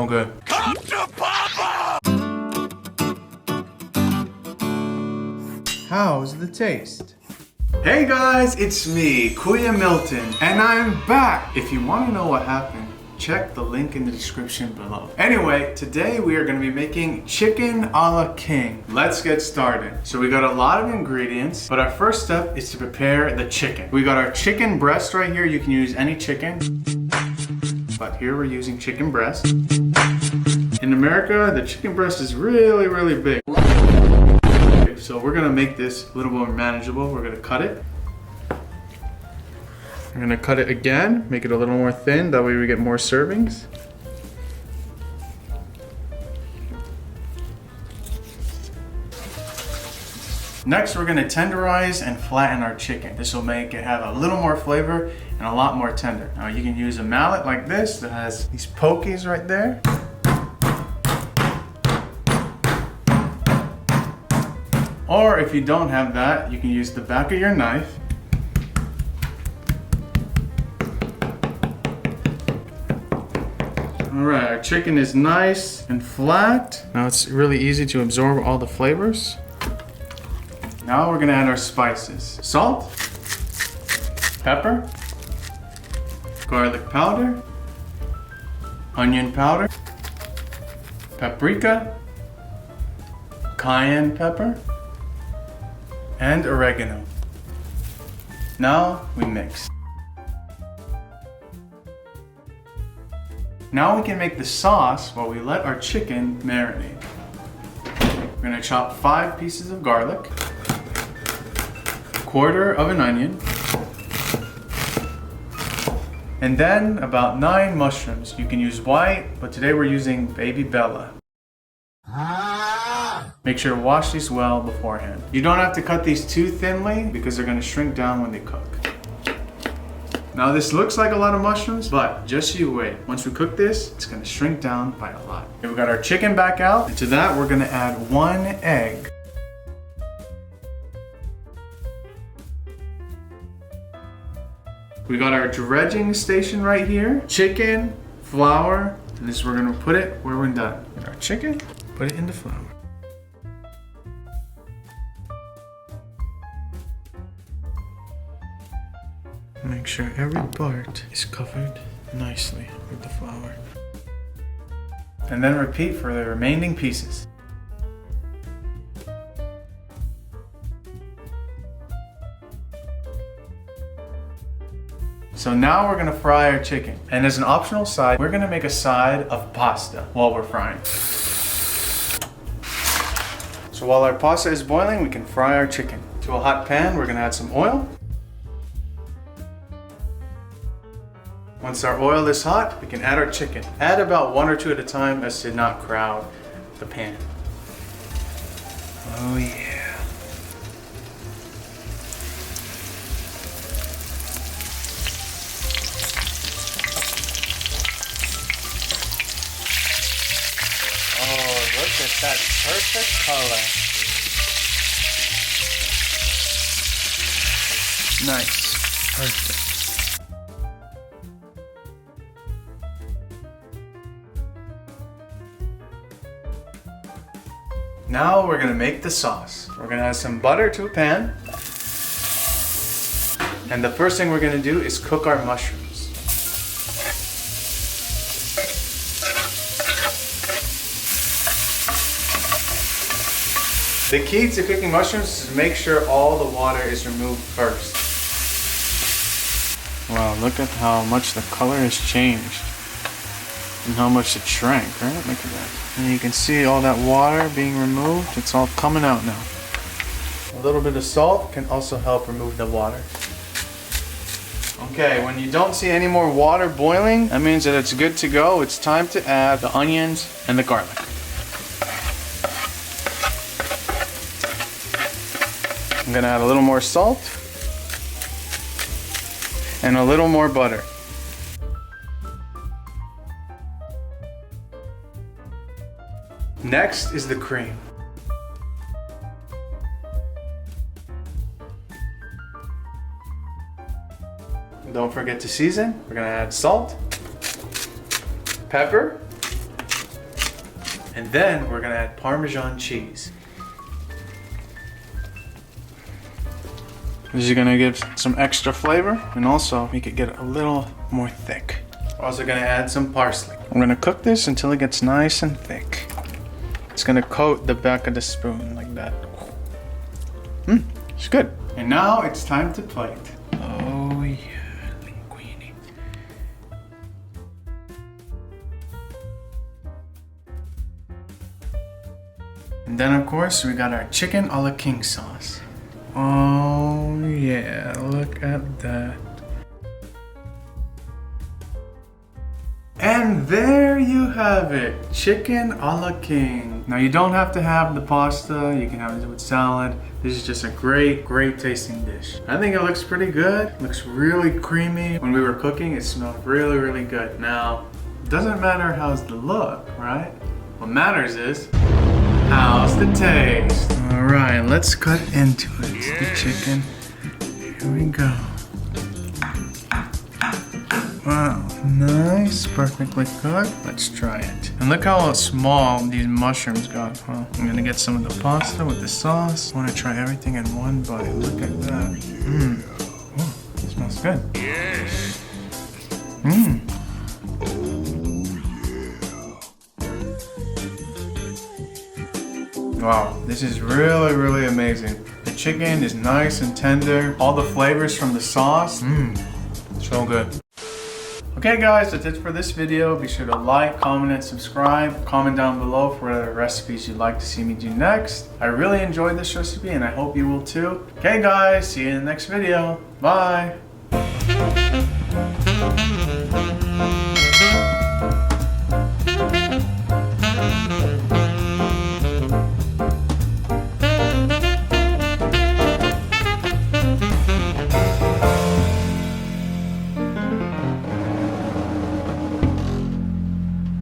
good. Come to Papa! How's the taste? Hey guys, it's me, Kuya Milton, and I'm back. If you want to know what happened, check the link in the description below. Anyway, today we are going to be making chicken a la king. Let's get started. So we got a lot of ingredients, but our first step is to prepare the chicken. We got our chicken breast right here. You can use any chicken, but here we're using chicken breast. In America, the chicken breast is really, really big. So we're gonna make this a little more manageable. We're gonna cut it. We're gonna cut it again, make it a little more thin, that way we get more servings. Next, we're gonna tenderize and flatten our chicken. This will make it have a little more flavor and a lot more tender. Now you can use a mallet like this that has these pokies right there. Or if you don't have that, you can use the back of your knife. Alright, our chicken is nice and flat. Now it's really easy to absorb all the flavors. Now we're gonna add our spices. Salt, pepper, garlic powder, onion powder, paprika, cayenne pepper, and oregano. Now we mix. Now we can make the sauce while we let our chicken marinate. We're gonna chop 5 pieces of garlic, 1/4 of an onion, and then about 9 mushrooms. You can use white, but today we're using baby Bella. Make sure to wash these well beforehand. You don't have to cut these too thinly because they're gonna shrink down when they cook. Now this looks like a lot of mushrooms, but just you wait. Once we cook this, it's gonna shrink down by a lot. Okay, we got our chicken back out, and to that we're gonna add 1 egg. We got our dredging station right here. Chicken, flour, and this we're gonna put it where we're done. Get our chicken, put it in the flour. Make sure every part is covered nicely with the flour. And then repeat for the remaining pieces. So now we're gonna fry our chicken. And as an optional side, we're gonna make a side of pasta while we're frying. So while our pasta is boiling, we can fry our chicken. To a hot pan, we're gonna add some oil. Once our oil is hot, we can add our chicken. Add about 1 or 2 at a time as to not crowd the pan. Oh yeah. Oh, look at that perfect color. Nice. Perfect. Now we're gonna make the sauce. We're gonna add some butter to a pan. And the first thing we're gonna do is cook our mushrooms. The key to cooking mushrooms is to make sure all the water is removed first. Wow, look at how much the color has changed. And how much it shrank, right? Look at that. And you can see all that water being removed. It's all coming out now. A little bit of salt can also help remove the water. Okay, when you don't see any more water boiling, that means that it's good to go. It's time to add the onions and the garlic. I'm gonna add a little more salt and a little more butter. Next is the cream. Don't forget to season. We're gonna add salt, pepper, And then we're gonna add Parmesan cheese. This is gonna give some extra flavor and also make it get a little more thick. We're also gonna add some parsley. I'm gonna cook this until it gets nice and thick. It's gonna coat the back of the spoon like that. It's good. And now it's time to plate. Oh yeah, linguine. And then of course we got our chicken a la king sauce. Oh yeah, look at that. And there you have it, chicken a la king. Now you don't have to have the pasta, you can have it with salad. This is just a great tasting dish. I think it looks pretty good. It looks really creamy. When we were cooking, it smelled really good. Now, it doesn't matter how's the look, right? What matters is, how's the taste? All right, let's cut into it. The chicken, here we go. Wow, nice, perfectly cooked. Let's try it. And look how small these mushrooms got. Well, I'm gonna get some of the pasta with the sauce. I wanna try everything in one bite. Look at that. Oh, it smells good. Wow, this is really amazing. The chicken is nice and tender. All the flavors from the sauce. So good. Okay guys, that's it for this video. Be sure to like, comment, and subscribe. Comment down below for other recipes you'd like to see me do next. I really enjoyed this recipe and I hope you will too. Okay guys, see you in the next video. Bye.